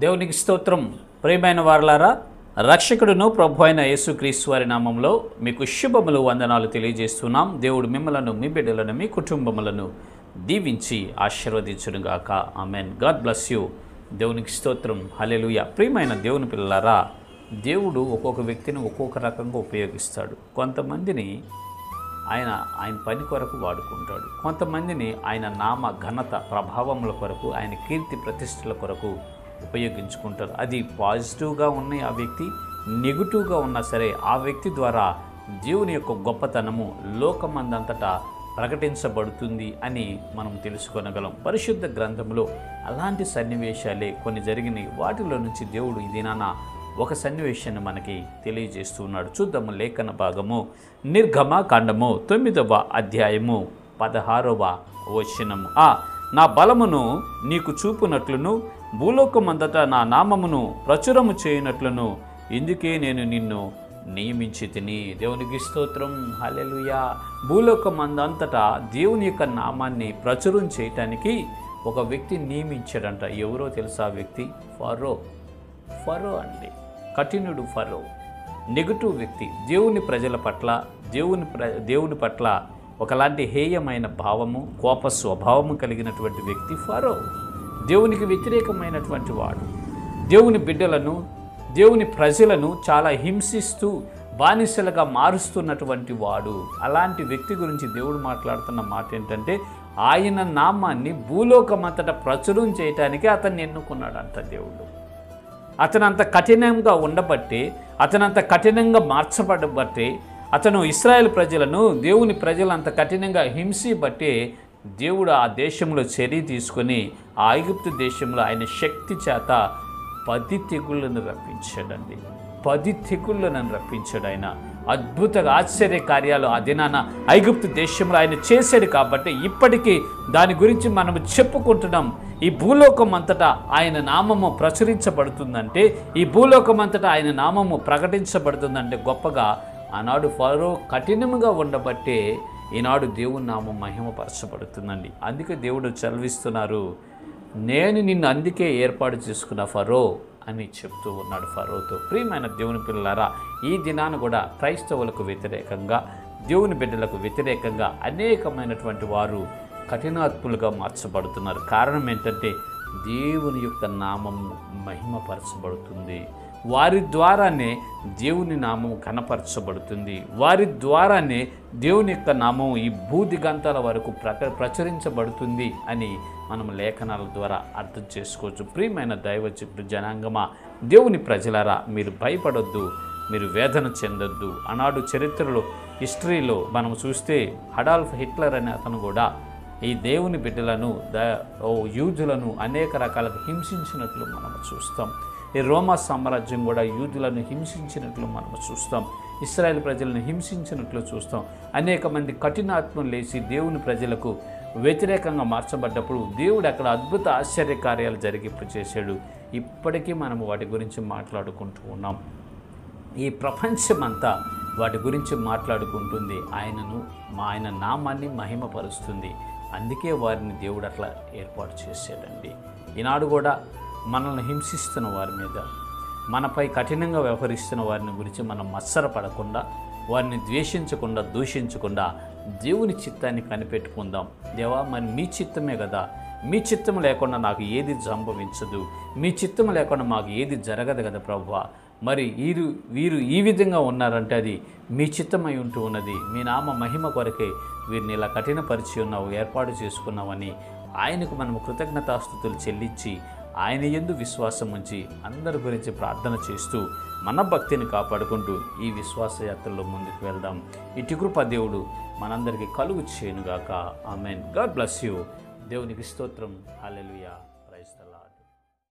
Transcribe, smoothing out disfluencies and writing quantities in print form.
దేవునికి స్తోత్రం. ప్రియమైన వారలారా, రక్షకుడును ప్రభు అయిన యేసుక్రీస్తు వారి నామంలో మీకు శుభములు, వందనాలు తెలియజేస్తున్నాం. దేవుడు మిమ్మలను, మీ బిడ్డలను, మీ కుటుంబములను దీవించి ఆశీర్వదించునుగాక. ఆమెన్. God bless you. దేవునికి స్తోత్రం. హల్లెలూయా. ప్రియమైన దేవుని పిల్లలారా, దేవుడు ఒక్కొక్క వ్యక్తిని ఒక్కొక్క రకంగా ఉపయోగిస్తాడు. కొంతమందిని ఆయన పని కొరకు వాడుకుంటాడు. కొంతమందిని ఆయన నామ ఘనత ప్రభావముల కొరకు, ఆయన కీర్తి ప్రతిష్టల కొరకు ఉపయోగించుకుంటారు. అది పాజిటివ్గా ఉన్న ఆ వ్యక్తి, నెగిటివ్గా ఉన్నా సరే ఆ వ్యక్తి ద్వారా దేవుని యొక్క గొప్పతనము లోకమందంతటా ప్రకటించబడుతుంది అని మనం తెలుసుకొనగలం. పరిశుద్ధ గ్రంథంలో అలాంటి సన్నివేశాలే కొన్ని జరిగినాయి. వాటిలో నుంచి దేవుడు ఈ దినాన ఒక సన్నివేశాన్ని మనకి తెలియజేస్తున్నాడు. చూద్దాము లేఖన భాగము నిర్గమ కాండము 9వ అధ్యాయము 16వ వచనము. నా బలమును నీకు చూపునట్లును భూలోకమంతటా నా నామమును ప్రచురము చేయనట్లును ఇందుకే నేను నిన్ను నియమించి తిని. దేవునికి స్తోత్రం. హల్లెలూయా. భూలోకమందంతటా దేవుని యొక్క నామాన్ని ప్రచురం చేయటానికి ఒక వ్యక్తి నియమించాడంట. ఎవరో తెలుసా ఆ వ్యక్తి? ఫరో అండి. కఠినుడు ఫరో. నెగటివ్ వ్యక్తి. దేవుని ప్రజల పట్ల, దేవుని పట్ల ఒకలాంటి హేయమైన భావము, కోప స్వభావము కలిగినటువంటి వ్యక్తి ఫరో. దేవునికి వ్యతిరేకమైనటువంటి వాడు. దేవుని బిడ్డలను, దేవుని ప్రజలను చాలా హింసిస్తూ బానిసలుగా మారుస్తున్నటువంటి వాడు. అలాంటి వ్యక్తి గురించి దేవుడు మాట్లాడుతున్న మాట ఏంటంటే, ఆయన నామాన్ని భూలోకమంతటా ప్రచురం చేయటానికి అతన్ని ఎన్నుకున్నాడంట దేవుడు. అతనంత కఠినంగా ఉండబట్టి, అతనంత కఠినంగా మార్చబడబట్టి, అతను ఇశ్రాయేల్ ప్రజలను, దేవుని ప్రజలు అంత కఠినంగా హింసిబట్టి దేవుడు ఆ దేశంలో చర్య తీసుకొని ఆ ఐగుప్తు దేశంలో ఆయన శక్తి చేత 10 తెగుళ్ళను రప్పించాడండి. 10 తెగుళ్ళను రప్పించాడు ఆయన. అద్భుత ఆశ్చర్య కార్యాలు ఆ దినాన ఐగుప్తు దేశంలో ఆయన చేశాడు. కాబట్టి ఇప్పటికీ దాని గురించి మనము చెప్పుకుంటున్నాం. ఈ భూలోకం అంతటా ఆయన నామము ప్రచురించబడుతుందంటే, ఈ భూలోకం అంతటా ఆయన నామము ప్రకటించబడుతుందంటే గొప్పగా ఆనాడు ఫరో కఠినముగా ఉండబట్టే ఈనాడు దేవుని నామం మహిమపరచబడుతుందండి. అందుకే దేవుడు చదివిస్తున్నారు, నేను నిన్ను అందుకే ఏర్పాటు చేసుకున్న ఫరో అని చెప్తూ ఉన్నాడు ఫరోతో. ప్రియమైన దేవుని పిల్లలారా, ఈ దినాన కూడా క్రైస్తవులకు వ్యతిరేకంగా, దేవుని బిడ్డలకు వ్యతిరేకంగా అనేకమైనటువంటి వారు కఠినాత్ములుగా మార్చబడుతున్నారు. కారణం ఏంటంటే, దేవుని యొక్క నామం మహిమపరచబడుతుంది. వారి ద్వారానే దేవుని నామం కనపరచబడుతుంది. వారి ద్వారానే దేవుని యొక్క నామం ఈ భూదిగంతాల వరకు ప్రచురించబడుతుంది అని మనం లేఖనాల ద్వారా అర్థం చేసుకోవచ్చు. ప్రియమైన దైవజనుడు జనాంగమా, దేవుని ప్రజలారా, మీరు భయపడొద్దు, మీరు వేదన చెందొద్దు. ఆనాడు చరిత్రలో, హిస్టరీలో మనం చూస్తే అడాల్ఫ్ హిట్లర్ అనే అతను కూడా ఈ దేవుని బిడ్డలను, యూదులను అనేక రకాలుగా హింసించినట్లు మనం చూస్తాం. ఈ రోమా సామ్రాజ్యం కూడా యూదులను హింసించినట్లు మనం చూస్తాం. ఇశ్రాయేల్ ప్రజలను హింసించినట్లు చూస్తాం. అనేక మంది కఠినాత్మలు లేచి దేవుని ప్రజలకు వ్యతిరేకంగా మార్చబడ్డప్పుడు దేవుడు అక్కడ అద్భుత ఆశ్చర్య కార్యాలు చేశాడు. ఇప్పటికీ మనం వాటి గురించి మాట్లాడుకుంటూ ఉన్నాం. ఈ ప్రపంచమంతా వాటి గురించి మాట్లాడుకుంటుంది. ఆయన నామాన్ని మహిమపరుస్తుంది. అందుకే వారిని దేవుడు అట్లా ఏర్పాటు చేశాడండి. ఈనాడు కూడా మనల్ని హింసిస్తున్న వారి మీద, మనపై కఠినంగా వ్యవహరిస్తున్న వారిని గురించి మనం మత్సరపడకుండా, వారిని ద్వేషించకుండా, దూషించకుండా దేవుని చిత్తాన్ని కనిపెట్టుకుందాం. దేవా, మరి మీ చిత్తమే కదా, మీ చిత్తం లేకుండా నాకు ఏది సంభవించదు, మీ చిత్తం లేకుండా మాకు ఏది జరగదు కదా ప్రభువా. మరి వీరు ఈ విధంగా ఉన్నారంటే అది మీ చిత్తమై ఉంటూ ఉన్నది. మీ నామ మహిమ కొరకే వీరిని ఇలా కఠినపరిచి ఉన్నావు, ఏర్పాటు చేసుకున్నావని ఆయనకు మనము కృతజ్ఞతాస్తుతులు చెల్లించి, ఆయన యందు విశ్వాసం ఉంచి అందరి గురించి ప్రార్థన చేస్తూ మన భక్తిని కాపాడుకుంటూ ఈ విశ్వాస యాత్రలో ముందుకు వెళ్దాం. ఇటు కృప దేవుడు మనందరికీ కలుగు చేయనుగాక. ఆమెన్. God bless you. దేవునికి స్తోత్రం. హల్లెలూయా.